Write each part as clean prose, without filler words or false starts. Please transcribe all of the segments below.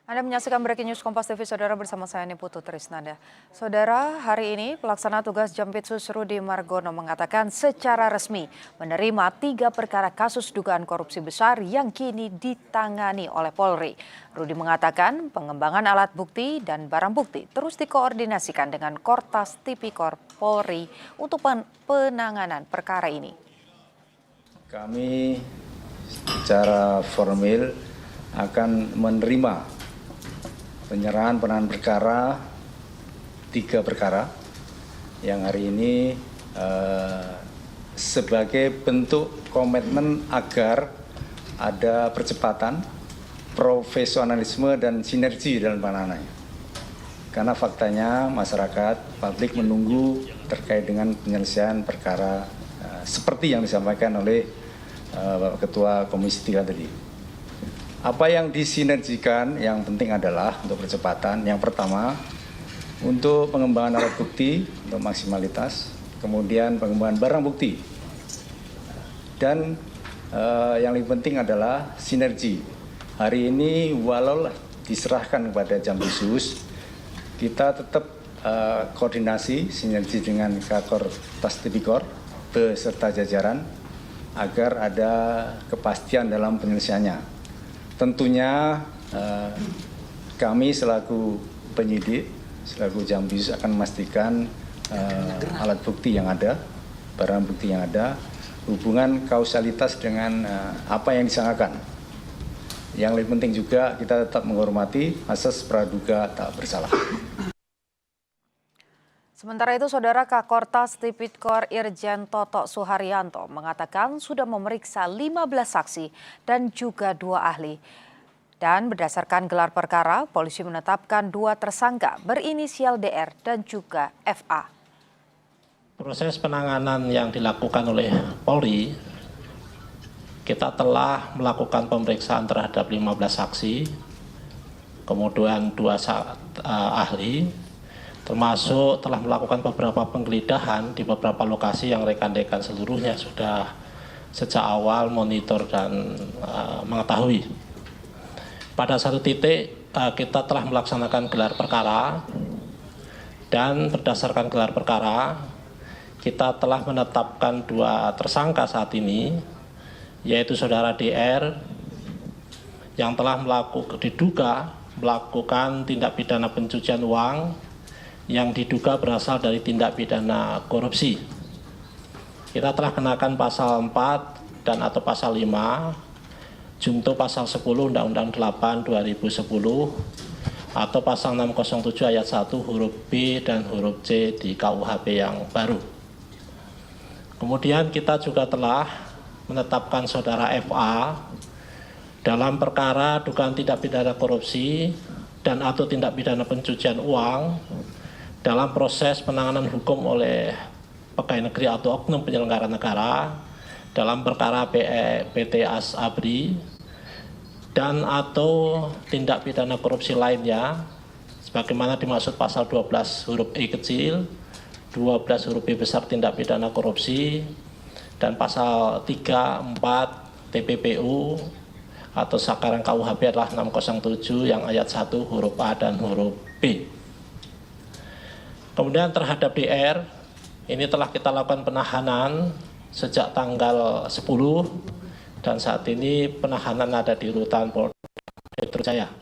Anda menyaksikan Breaking News Kompas TV, Saudara, bersama saya Niputu Trisnanda. Saudara, hari ini pelaksana tugas Jampitsus Rudi Margono mengatakan secara resmi menerima 3 perkara kasus dugaan korupsi besar yang kini ditangani oleh Polri. Rudi mengatakan pengembangan alat bukti dan barang bukti terus dikoordinasikan dengan Kortas Tipikor Polri untuk penanganan perkara ini. Kami secara formal akan menerima penyerahan penanganan perkara 3 perkara yang hari ini sebagai bentuk komitmen agar ada percepatan, profesionalisme dan sinergi dalam penanganannya. Karena faktanya masyarakat, publik menunggu terkait dengan penyelesaian perkara seperti yang disampaikan oleh Bapak Ketua Komisi 3 tadi. Apa yang disinergikan yang penting adalah untuk percepatan. Yang pertama, untuk pengembangan alat bukti untuk maksimalitas, kemudian pengembangan barang bukti. Dan yang lebih penting adalah sinergi. Hari ini walau diserahkan kepada Jampitsus, kita tetap koordinasi sinergi dengan Kortas Tipikor beserta jajaran agar ada kepastian dalam penyelesaiannya. Tentunya kami selaku penyidik, selaku Jampitsus akan memastikan alat bukti yang ada, barang bukti yang ada, hubungan kausalitas dengan apa yang disangkakan. Yang lebih penting juga kita tetap menghormati asas praduga tak bersalah. Sementara itu, Saudara, Kakortas Tipikor Irjen Toto Suharyanto mengatakan sudah memeriksa 15 saksi dan juga 2 ahli. Dan berdasarkan gelar perkara, polisi menetapkan 2 tersangka berinisial DR dan juga FA. Proses penanganan yang dilakukan oleh Polri, kita telah melakukan pemeriksaan terhadap 15 saksi, kemudian 2 ahli, termasuk telah melakukan beberapa penggeledahan di beberapa lokasi yang rekan-rekan seluruhnya sudah sejak awal monitor dan mengetahui. Pada satu titik kita telah melaksanakan gelar perkara dan berdasarkan gelar perkara kita telah menetapkan 2 tersangka saat ini, yaitu Saudara DR yang telah diduga melakukan tindak pidana pencucian uang yang diduga berasal dari tindak pidana korupsi. Kita telah kenakan pasal 4 dan atau pasal 5, junto pasal 10 Undang-Undang 8 2010 atau pasal 607 ayat 1 huruf B dan huruf C di KUHP yang baru. Kemudian kita juga telah menetapkan Saudara FA dalam perkara dugaan tindak pidana korupsi dan atau tindak pidana pencucian uang dalam proses penanganan hukum oleh pegawai negeri atau oknum penyelenggara negara dalam perkara PT Asabri dan atau tindak pidana korupsi lainnya sebagaimana dimaksud pasal 12 huruf E kecil, 12 huruf B besar tindak pidana korupsi dan pasal 3, 4 TPPU atau sekarang KUHP adalah 607 yang ayat 1 huruf A dan huruf B. Kemudian terhadap DR, ini telah kita lakukan penahanan sejak tanggal 10 dan saat ini penahanan ada di rutan Polda Metro Jaya.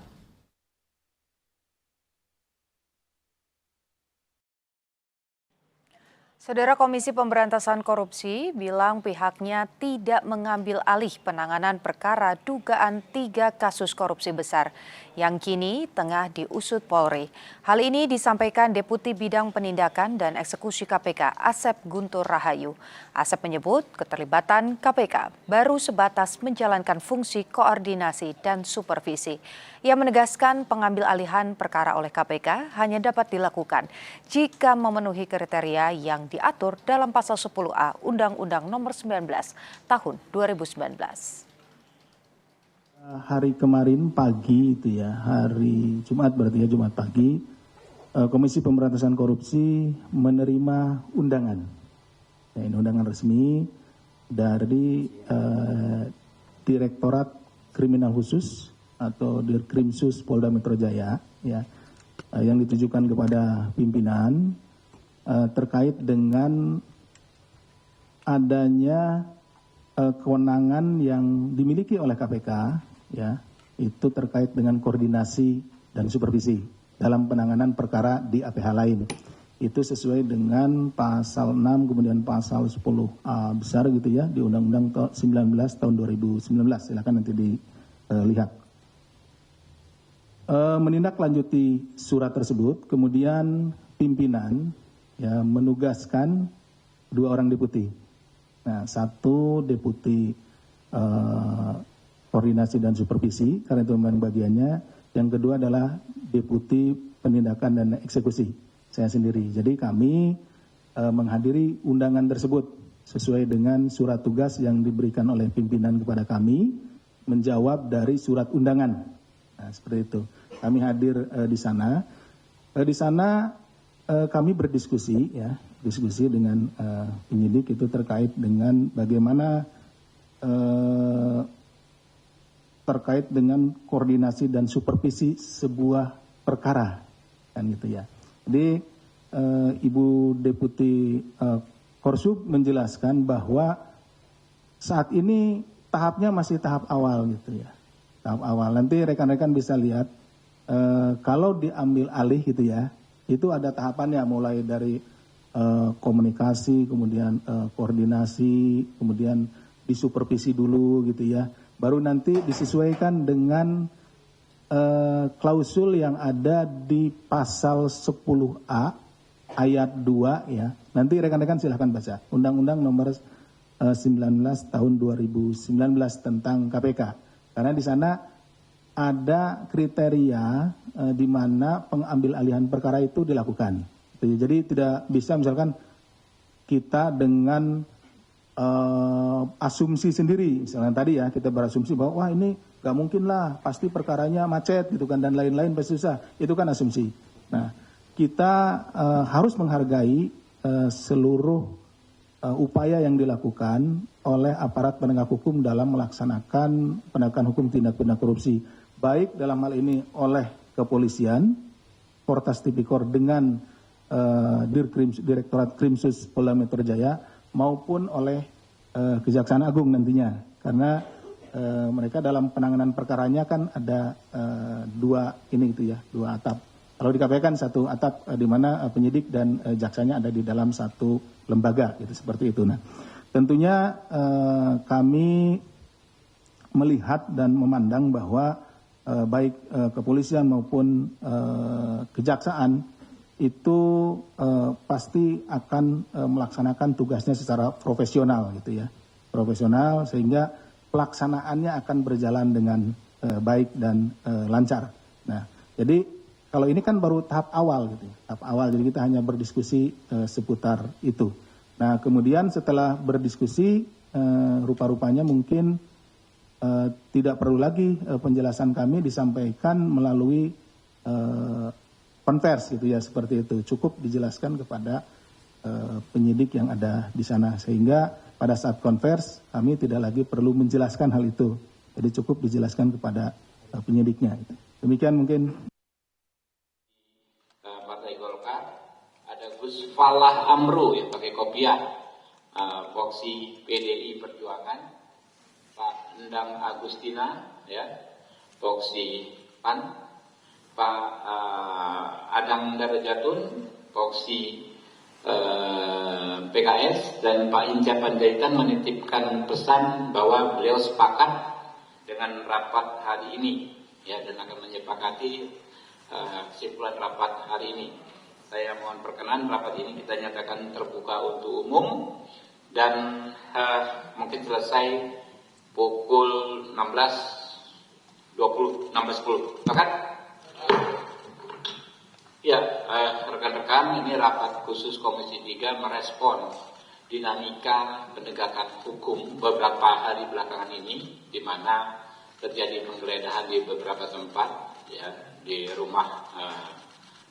Saudara, Komisi Pemberantasan Korupsi bilang pihaknya tidak mengambil alih penanganan perkara dugaan 3 kasus korupsi besar yang kini tengah diusut Polri. Hal ini disampaikan Deputi Bidang Penindakan dan Eksekusi KPK Asep Guntur Rahayu. Asep menyebut keterlibatan KPK baru sebatas menjalankan fungsi koordinasi dan supervisi. Ia menegaskan pengambil alihan perkara oleh KPK hanya dapat dilakukan jika memenuhi kriteria yang diatur dalam pasal 10A Undang-Undang Nomor 19 Tahun 2019. Hari kemarin pagi itu ya, hari Jumat berarti ya, Jumat pagi, Komisi Pemberantasan Korupsi menerima undangan. Ya, ini undangan resmi dari Direktorat Kriminal Khusus atau Dirkrimsus Polda Metro Jaya, ya, yang ditujukan kepada pimpinan terkait dengan adanya kewenangan yang dimiliki oleh KPK, ya, itu terkait dengan koordinasi dan supervisi dalam penanganan perkara di APH lain. Itu sesuai dengan pasal 6 kemudian pasal 10A besar gitu ya di Undang-Undang 19 tahun 2019. Silakan nanti dilihat. Menindaklanjuti surat tersebut, kemudian pimpinan ya menugaskan 2 orang deputi. Nah, 1 deputi koordinasi dan supervisi karena itu memang bagiannya. Yang kedua adalah deputi penindakan dan eksekusi. Saya sendiri. Jadi kami menghadiri undangan tersebut sesuai dengan surat tugas yang diberikan oleh pimpinan kepada kami menjawab dari surat undangan. Nah, seperti itu. Kami hadir di sana. Di sana kami berdiskusi ya, diskusi dengan penyidik itu terkait dengan bagaimana terkait dengan koordinasi dan supervisi sebuah perkara kan gitu ya. Jadi Ibu Deputi Korsub menjelaskan bahwa saat ini tahapnya masih tahap awal gitu ya. Tahap awal. Nanti rekan-rekan bisa lihat kalau diambil alih gitu ya, itu ada tahapannya mulai dari komunikasi, kemudian koordinasi, kemudian disupervisi dulu gitu ya. Baru nanti disesuaikan dengan klausul yang ada di pasal 10A ayat 2 ya. Nanti rekan-rekan silahkan baca. Undang-Undang nomor 19 tahun 2019 tentang KPK. Karena di sana ada kriteria di mana pengambil alihan perkara itu dilakukan. Jadi tidak bisa misalkan kita dengan asumsi sendiri. Misalnya tadi ya kita berasumsi bahwa wah ini gak mungkin lah, pasti perkaranya macet gitu kan dan lain-lain pasti susah. Itu kan asumsi. Nah, kita harus menghargai seluruh upaya yang dilakukan oleh aparat penegak hukum dalam melaksanakan penegakan hukum tindak pidana korupsi. Baik dalam hal ini oleh kepolisian, Portas Tipikor dengan Direktorat Krimsus Polda Metro Jaya maupun oleh Kejaksaan Agung nantinya. Karena mereka dalam penanganan perkaranya kan ada 2 ini itu ya, 2 atap. Kalau di KPK kan 1 atap di mana penyidik dan jaksanya ada di dalam 1 lembaga, gitu seperti itu. Nah, tentunya kami melihat dan memandang bahwa baik kepolisian maupun kejaksaan itu pasti akan melaksanakan tugasnya secara profesional gitu ya, profesional sehingga pelaksanaannya akan berjalan dengan baik dan lancar. Nah, jadi kalau ini kan baru tahap awal gitu, tahap awal. Jadi kita hanya berdiskusi seputar itu. Nah, kemudian setelah berdiskusi, rupa-rupanya mungkin tidak perlu lagi penjelasan kami disampaikan melalui konvers gitu ya, seperti itu. Cukup dijelaskan kepada penyidik yang ada di sana, sehingga pada saat konvers kami tidak lagi perlu menjelaskan hal itu. Jadi cukup dijelaskan kepada penyidiknya. Demikian mungkin. Partai Golkar ada Gus Falah Amru yang pakai kopiah, Voksi PDI Perjuangan, Pak Endang Agustina ya, Voksi PAN, Pak Adang Darajatun, Voksi PKS, dan Pak Hinca Panjaitan menitipkan pesan bahwa beliau sepakat dengan rapat hari ini ya, dan akan menyepakati kesimpulan rapat hari ini. Saya mohon perkenan rapat ini kita nyatakan terbuka untuk umum dan mungkin selesai pukul 16.10. Sepakat? Ya, rekan-rekan, ini rapat khusus Komisi 3 merespon dinamika penegakan hukum beberapa hari belakangan ini, di mana terjadi penggeledahan di beberapa tempat, ya, di rumah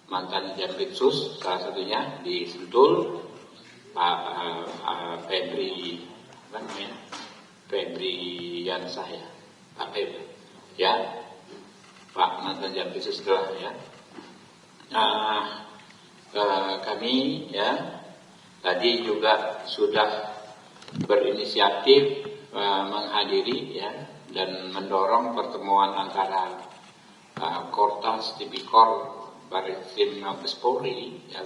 mantan Jamritsus, salah satunya di Sentul, Pak Febri, Febri Yansah ya, Pak Febri, ya. Pak Mantan Jampitsus telah ya. Kami ya tadi juga sudah berinisiatif menghadiri ya dan mendorong pertemuan antara Kortas Tipikor Barreskrim Mabes Polri ya,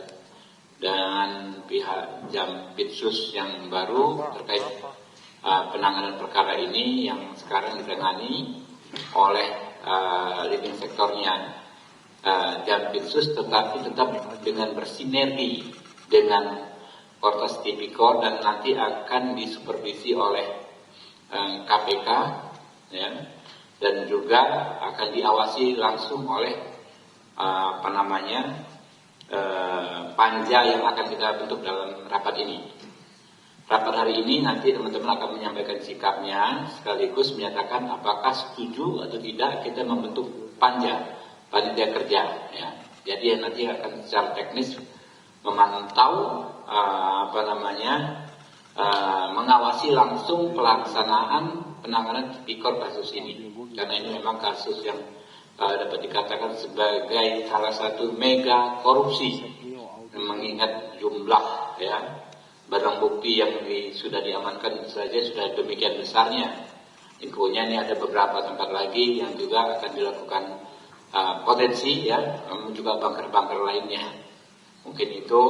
dan pihak Jampitsus yang baru terkait penanganan perkara ini yang sekarang ditangani oleh leading sektornya Jampitsus, tetapi tetap dengan bersinergi dengan Kortas Tipikor dan nanti akan disupervisi oleh KPK ya, dan juga akan diawasi langsung oleh panja yang akan kita bentuk dalam rapat ini. Rapat hari ini nanti teman-teman akan menyampaikan sikapnya sekaligus menyatakan apakah setuju atau tidak kita membentuk panitia kerja ya. Jadi nanti akan secara teknis memantau mengawasi langsung pelaksanaan penanganan tipikor kasus ini, karena ini memang kasus yang dapat dikatakan sebagai salah satu mega korupsi, mengingat jumlah ya barang bukti yang sudah diamankan saja sudah demikian besarnya. Infonya ini ada beberapa tempat lagi yang juga akan dilakukan potensi ya, juga bunker-bunker lainnya. Mungkin itu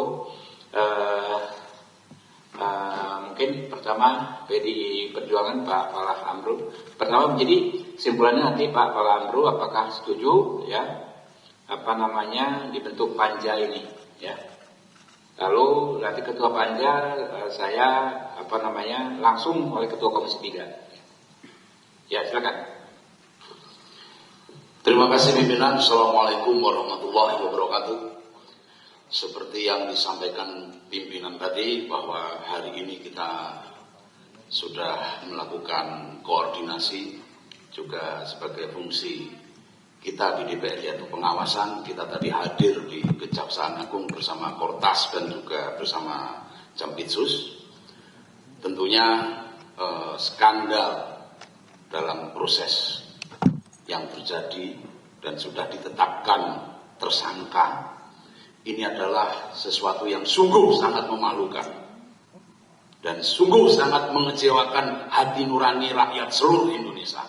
mungkin pertama PDI Perjuangan Pak Falah Amru. Pertama menjadi kesimpulannya nanti Pak Falah Amru apakah setuju ya dibentuk panja ini ya. Lalu nanti ketua panja saya langsung oleh ketua Komisi 3. Ya, silakan. Terima kasih pimpinan. Assalamualaikum warahmatullahi wabarakatuh. Seperti yang disampaikan pimpinan tadi bahwa hari ini kita sudah melakukan koordinasi juga sebagai fungsi kita di DPR yaitu pengawasan. Kita tadi hadir di Kejaksaan Agung bersama Kortas dan juga bersama Jampitsus. Tentunya skandal dalam proses yang terjadi dan sudah ditetapkan tersangka ini adalah sesuatu yang sungguh sangat memalukan dan sungguh sangat mengecewakan hati nurani rakyat seluruh Indonesia.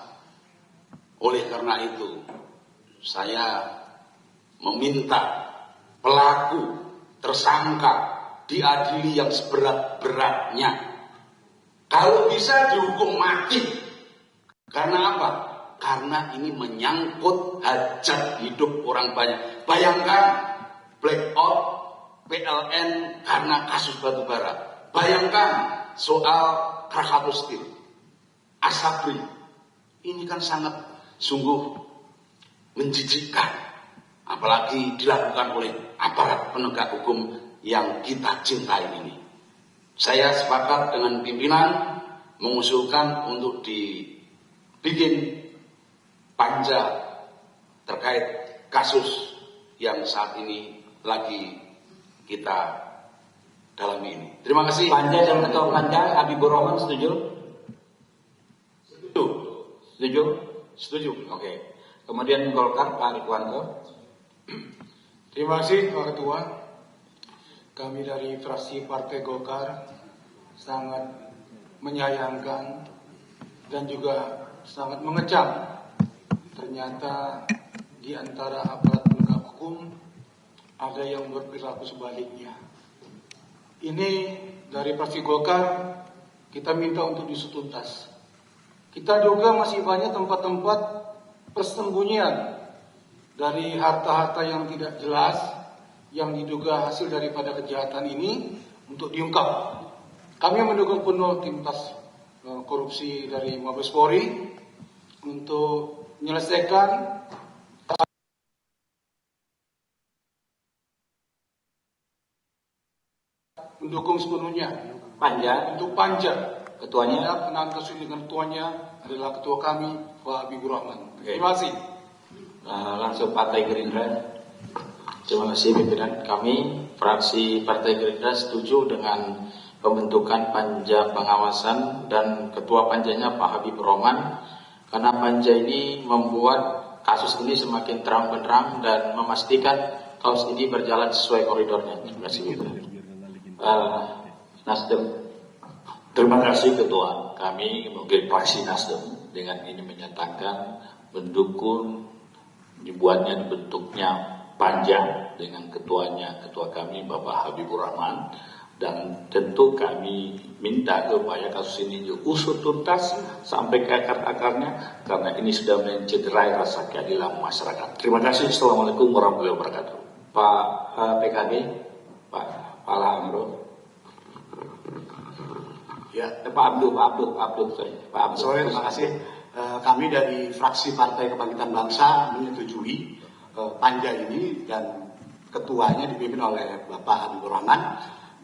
Oleh karena itu saya meminta pelaku tersangka diadili yang seberat-beratnya. Kalau bisa dihukum mati. Karena apa? Karena ini menyangkut hajat hidup orang banyak. Bayangkan blackout PLN karena kasus batubara. Bayangkan soal Krakatau Steel, Asabri. Ini kan sangat sungguh menjijikkan, apalagi dilakukan oleh aparat penegak hukum yang kita cintai ini. Saya sepakat dengan pimpinan mengusulkan untuk dibikin panja terkait kasus yang saat ini lagi kita dalami ini. Terima kasih. Panja dan ketua panja Habibur Rahman setuju? Setuju? Setuju. Oke. Kemudian Golkar Pak Rikuanto. Terima kasih Pak Ketua. Kami dari fraksi Partai Golkar sangat menyayangkan dan juga sangat mengecam ternyata di antara aparat penegak hukum ada yang berperilaku sebaliknya. Ini dari fraksi Golkar kita minta untuk diusut tuntas. Kita juga masih banyak tempat-tempat persembunyian dari harta-harta yang tidak jelas yang diduga hasil daripada kejahatan ini untuk diungkap. Kami mendukung penuh tuntas korupsi dari Mabes Polri untuk menyelesaikan mendukung sepenuhnya Panja untuk panja. ketuanya. Penanganan kasus dengan ketuanya adalah ketua kami Pak Habibur Rahman. Terima kasih. Langsung Partai Gerindra. Terima kasih pimpinan. Kami fraksi Partai Gerindra setuju dengan pembentukan panja pengawasan dan ketua panjanya Pak Habibur Rahman, karena panja ini membuat kasus ini semakin terang benderang dan memastikan kasus ini berjalan sesuai koridornya. Terima kasih. Nasdem. Terima kasih Ketua. Kami mungkin fraksi Nasdem dengan ini menyatakan mendukung dibuatnya bentuknya panjang dengan ketuanya, ketua kami Bapak Habibur Rahman, dan tentu kami minta supaya kasus ini diusut tuntas sampai ke akar-akarnya karena ini sudah mencederai rasa keadilan masyarakat. Terima kasih. Assalamualaikum warahmatullahi wabarakatuh. Pak PKB, Pak Amro. Ya, Pak Abdul, sore, terima kasih. Kami dari fraksi Partai Kebangkitan Bangsa menyetujui panja ini dan ketuanya dipimpin oleh Bapak Habibur Rahman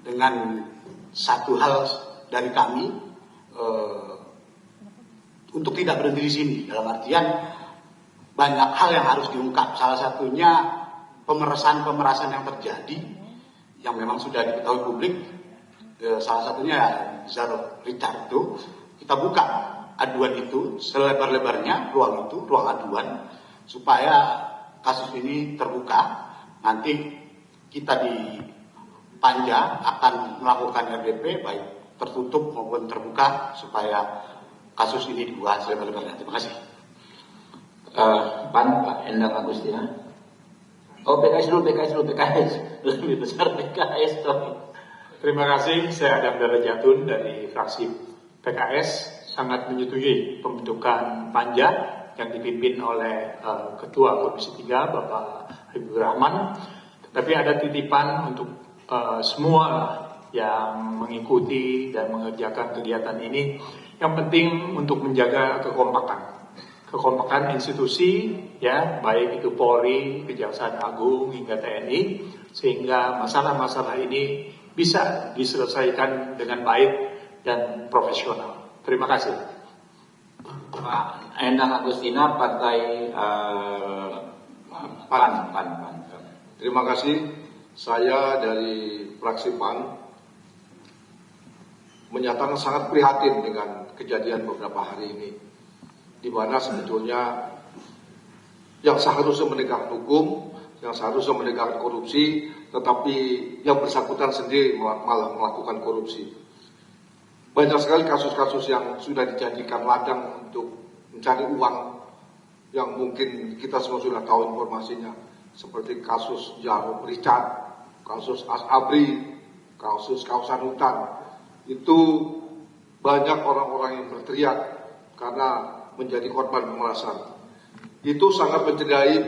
dengan satu hal dari kami untuk tidak berhenti di sini, dalam artian banyak hal yang harus diungkap. Salah satunya pemerasan yang terjadi yang memang sudah diketahui publik. Salah satunya Zaro Ricardo. Kita buka aduan itu selebar-lebarnya, ruang aduan, supaya kasus ini terbuka. Nanti kita di Panja akan melakukan RDP baik tertutup maupun terbuka supaya kasus ini dibuat selebar-lebarnya. Terima kasih. Pak Endang Agustina. Oh, PKS dulu. Lebih besar PKS dong. Terima kasih, saya Adam Darajatun dari fraksi PKS sangat menyetujui pembentukan panja yang dipimpin oleh Ketua Komisi 3 Bapak Habibur Rahman. Tapi ada titipan untuk semua yang mengikuti dan mengerjakan kegiatan ini. Yang penting untuk menjaga kekompakan institusi, ya, baik itu Polri, Kejaksaan Agung hingga TNI, sehingga masalah-masalah ini bisa diselesaikan dengan baik dan profesional. Terima kasih. Pak Endang Agustina, Partai PAN. Terima kasih. Saya dari fraksi PAN menyatakan sangat prihatin dengan kejadian beberapa hari ini, di mana sebetulnya yang seharusnya menegakkan hukum, yang seharusnya menegakkan korupsi, tetapi yang bersangkutan sendiri malah melakukan korupsi. Banyak sekali kasus-kasus yang sudah dijadikan ladang untuk mencari uang yang mungkin kita semua sudah tahu informasinya, seperti kasus Zaro Richard, kasus Asabri, kasus kawasan hutan. Itu banyak orang-orang yang berteriak karena menjadi korban pemerasan. Itu sangat mencederai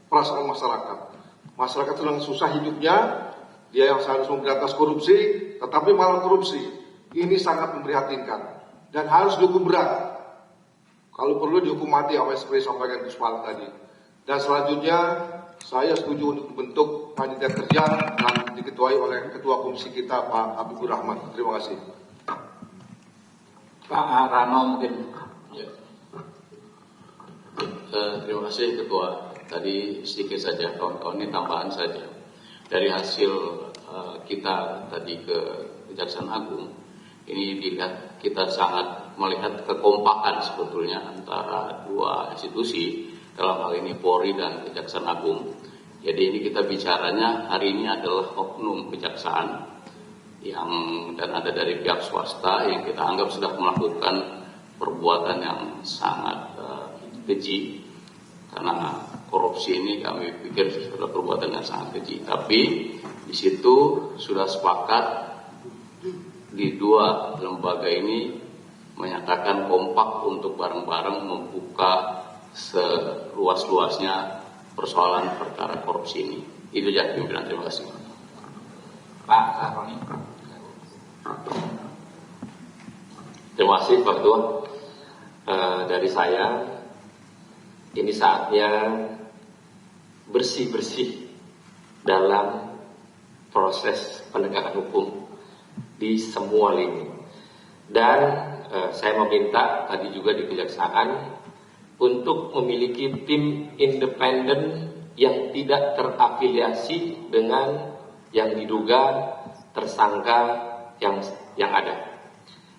perasaan masyarakat. Masyarakat sedang susah hidupnya, dia yang seharusnya memberantas korupsi, tetapi malah korupsi. Ini sangat memprihatinkan dan harus dihukum berat. Kalau perlu dihukum mati, apa yang seperti sampaikan Gus Pala tadi. Dan selanjutnya saya setuju untuk membentuk panitia kerja yang diketuai oleh Ketua Komisi kita Pak Habibur Rahman. Terima kasih. Pak Rano mungkin. Ya. Terima kasih Ketua. Tadi sedikit saja, kawan-kawan, ini tambahan saja. Dari hasil kita tadi ke Kejaksaan Agung, ini dilihat kita sangat melihat kekompakan sebetulnya antara dua institusi, dalam hal ini Polri dan Kejaksaan Agung. Jadi ini kita bicaranya hari ini adalah oknum kejaksaan dan ada dari pihak swasta yang kita anggap sudah melakukan perbuatan yang sangat keji. Karena korupsi ini kami pikir sudah perbuatan yang sangat keji. Tapi di situ sudah sepakat di dua lembaga ini menyatakan kompak untuk bareng-bareng membuka seluas-luasnya persoalan perkara korupsi ini. Itu saja pimpinan, terima kasih. Pak Roni. Terima kasih Pak Ketua. Dari saya, ini saatnya bersih-bersih dalam proses penegakan hukum di semua lini. Dan saya meminta tadi juga di Kejaksaan untuk memiliki tim independen yang tidak terafiliasi dengan yang diduga tersangka yang ada.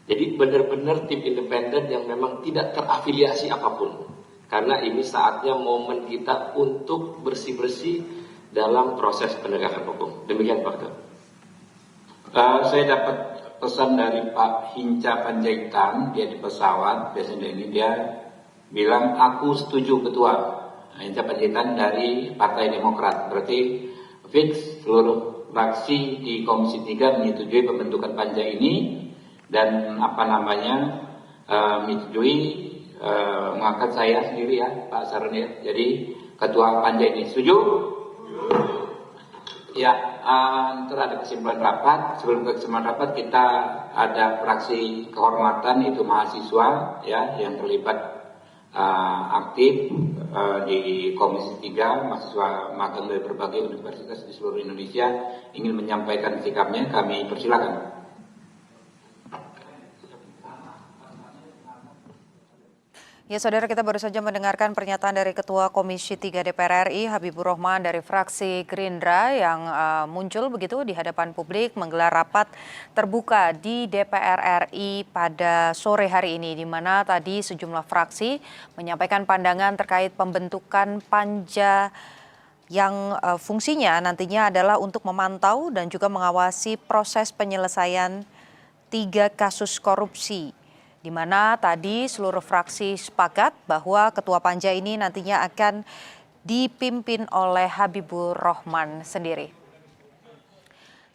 Jadi benar-benar tim independen yang memang tidak terafiliasi apapun. karena ini saatnya momen kita untuk bersih-bersih dalam proses penegakan hukum. Demikian Pak Ketua. Saya dapat pesan dari Pak Hinca Panjaitan, dia di pesawat, biasanya ini dia bilang aku setuju Ketua. Hinca Panjaitan dari Partai Demokrat, berarti fix seluruh fraksi di Komisi 3 menyetujui pembentukan panja ini dan menyetujui mengangkat saya sendiri ya Pak Saron ya, jadi Ketua panja ini. Setuju? Ya, ada kesimpulan rapat. Sebelum kesimpulan rapat kita ada fraksi kehormatan, itu mahasiswa ya yang terlibat aktif di Komisi 3, mahasiswa magang dari berbagai universitas di seluruh Indonesia ingin menyampaikan sikapnya, kami persilakan. Ya, saudara, kita baru saja mendengarkan pernyataan dari Ketua Komisi 3 DPR RI Habibur Rahman dari fraksi Gerindra yang muncul begitu di hadapan publik menggelar rapat terbuka di DPR RI pada sore hari ini, di mana tadi sejumlah fraksi menyampaikan pandangan terkait pembentukan panja yang fungsinya nantinya adalah untuk memantau dan juga mengawasi proses penyelesaian 3 kasus korupsi, di mana tadi seluruh fraksi sepakat bahwa Ketua Panja ini nantinya akan dipimpin oleh Habibur Rahman sendiri.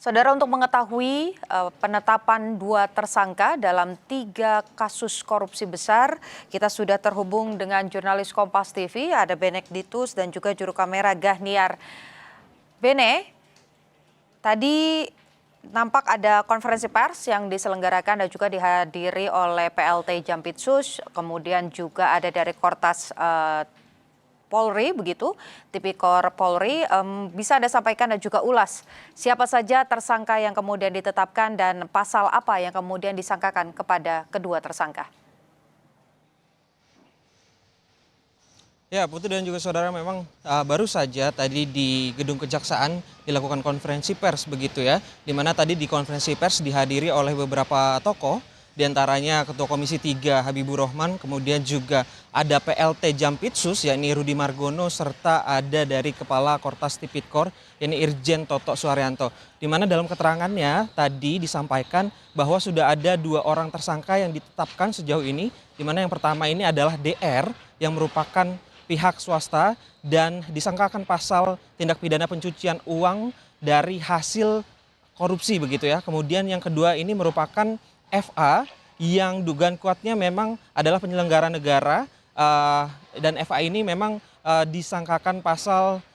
Saudara, untuk mengetahui penetapan 2 tersangka dalam 3 kasus korupsi besar, kita sudah terhubung dengan jurnalis Kompas TV, ada Benedictus dan juga juru kamera Gahniar. Bene, tadi nampak ada konferensi pers yang diselenggarakan dan juga dihadiri oleh PLT Jampitsus, kemudian juga ada dari Kortas Polri begitu, Tipikor Polri. Bisa Anda sampaikan dan juga ulas siapa saja tersangka yang kemudian ditetapkan dan pasal apa yang kemudian disangkakan kepada kedua tersangka? Ya, Putri dan juga saudara, memang baru saja tadi di Gedung Kejaksaan dilakukan konferensi pers begitu ya, di mana tadi di konferensi pers dihadiri oleh beberapa tokoh, diantaranya Ketua Komisi 3 Habibur Rahman, kemudian juga ada PLT Jampitsus yakni Rudi Margono, serta ada dari Kepala Kortas Tipikor yakni Irjen Toto Suharyanto. Di mana dalam keterangannya tadi disampaikan bahwa sudah ada 2 orang tersangka yang ditetapkan sejauh ini, di mana yang pertama ini adalah DR yang merupakan pihak swasta dan disangkakan pasal tindak pidana pencucian uang dari hasil korupsi begitu ya. Kemudian yang kedua ini merupakan FA yang dugaan kuatnya memang adalah penyelenggara negara dan FA ini memang disangkakan pasal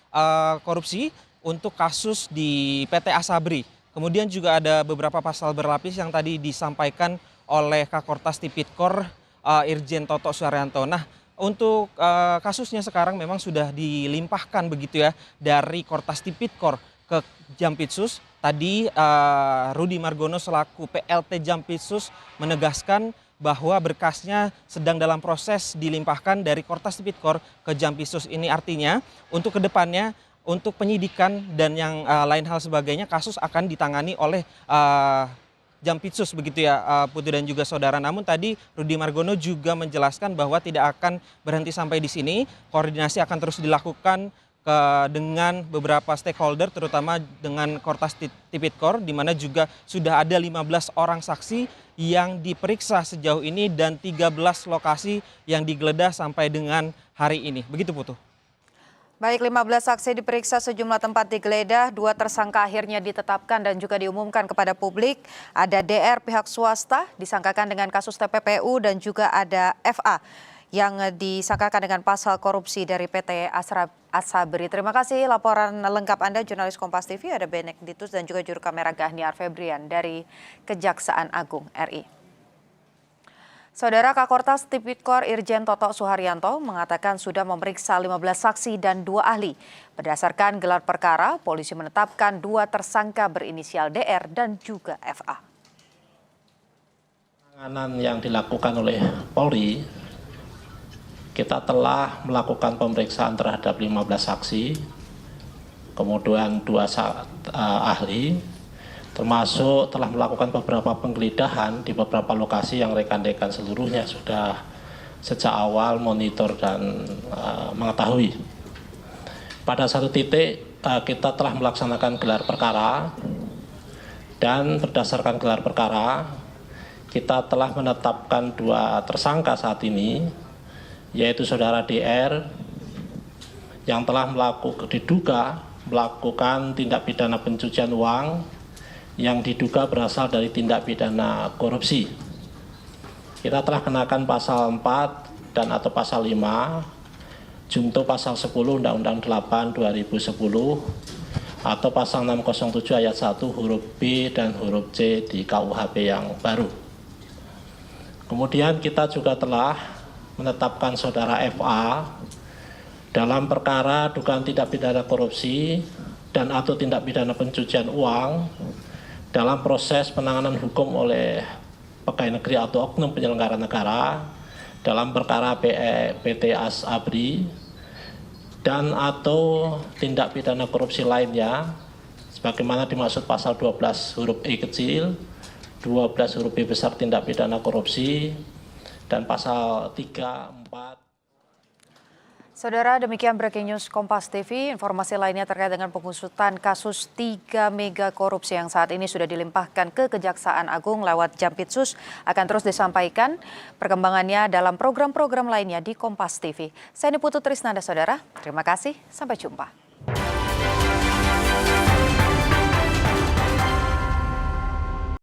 korupsi untuk kasus di PT Asabri. Kemudian juga ada beberapa pasal berlapis yang tadi disampaikan oleh Kakortas Tipikor Irjen Toto Suharyanto. Nah, untuk kasusnya sekarang memang sudah dilimpahkan begitu ya dari Kortas Tipikor ke Jampitsus. Tadi Rudi Margono selaku PLT Jampitsus menegaskan bahwa berkasnya sedang dalam proses dilimpahkan dari Kortas Tipikor ke Jampitsus. Ini artinya untuk kedepannya, untuk penyidikan dan yang lain hal sebagainya, kasus akan ditangani oleh Jampitsus begitu ya Putri dan juga saudara. Namun tadi Rudi Margono juga menjelaskan bahwa tidak akan berhenti sampai di sini. Koordinasi akan terus dilakukan dengan beberapa stakeholder, terutama dengan Kortas Tipikor, di mana juga sudah ada 15 orang saksi yang diperiksa sejauh ini dan 13 lokasi yang digeledah sampai dengan hari ini. Begitu Putu. Baik, 15 saksi diperiksa, sejumlah tempat digeledah, 2 tersangka akhirnya ditetapkan dan juga diumumkan kepada publik. Ada DR pihak swasta disangkakan dengan kasus TPPU dan juga ada FA yang disangkakan dengan pasal korupsi dari PT Asabri. Terima kasih laporan lengkap Anda, jurnalis Kompas TV, ada Benedictus dan juga juru kamera Gahniar Febrian dari Kejaksaan Agung RI. Saudara, Kakortas Tipikor Irjen Toto Suharyanto mengatakan sudah memeriksa 15 saksi dan 2 ahli. Berdasarkan gelar perkara, polisi menetapkan 2 tersangka berinisial DR dan juga FA. Penanganan yang dilakukan oleh Polri, kita telah melakukan pemeriksaan terhadap 15 saksi, kemudian 2 ahli, termasuk telah melakukan beberapa penggeledahan di beberapa lokasi yang rekan-rekan seluruhnya sudah sejak awal monitor dan mengetahui. Pada satu titik kita telah melaksanakan gelar perkara dan berdasarkan gelar perkara kita telah menetapkan 2 tersangka saat ini, yaitu saudara DR yang telah diduga melakukan tindak pidana pencucian uang yang diduga berasal dari tindak pidana korupsi. Kita telah kenakan pasal 4 dan atau pasal 5, junto pasal 10 Undang-Undang 8 2010 atau pasal 607 ayat 1 huruf B dan huruf C di KUHP yang baru. Kemudian kita juga telah menetapkan saudara FA dalam perkara dugaan tindak pidana korupsi dan atau tindak pidana pencucian uang dalam proses penanganan hukum oleh pegawai negeri atau oknum penyelenggara negara dalam perkara PT Asabri dan atau tindak pidana korupsi lainnya sebagaimana dimaksud pasal 12 huruf E kecil, 12 huruf B besar tindak pidana korupsi, dan pasal 3, 4. Saudara, demikian breaking news Kompas TV. Informasi lainnya terkait dengan pengusutan kasus 3 mega korupsi yang saat ini sudah dilimpahkan ke Kejaksaan Agung lewat Jampitsus akan terus disampaikan perkembangannya dalam program-program lainnya di Kompas TV. Saya Niputu Trisnanda, saudara. Terima kasih, sampai jumpa.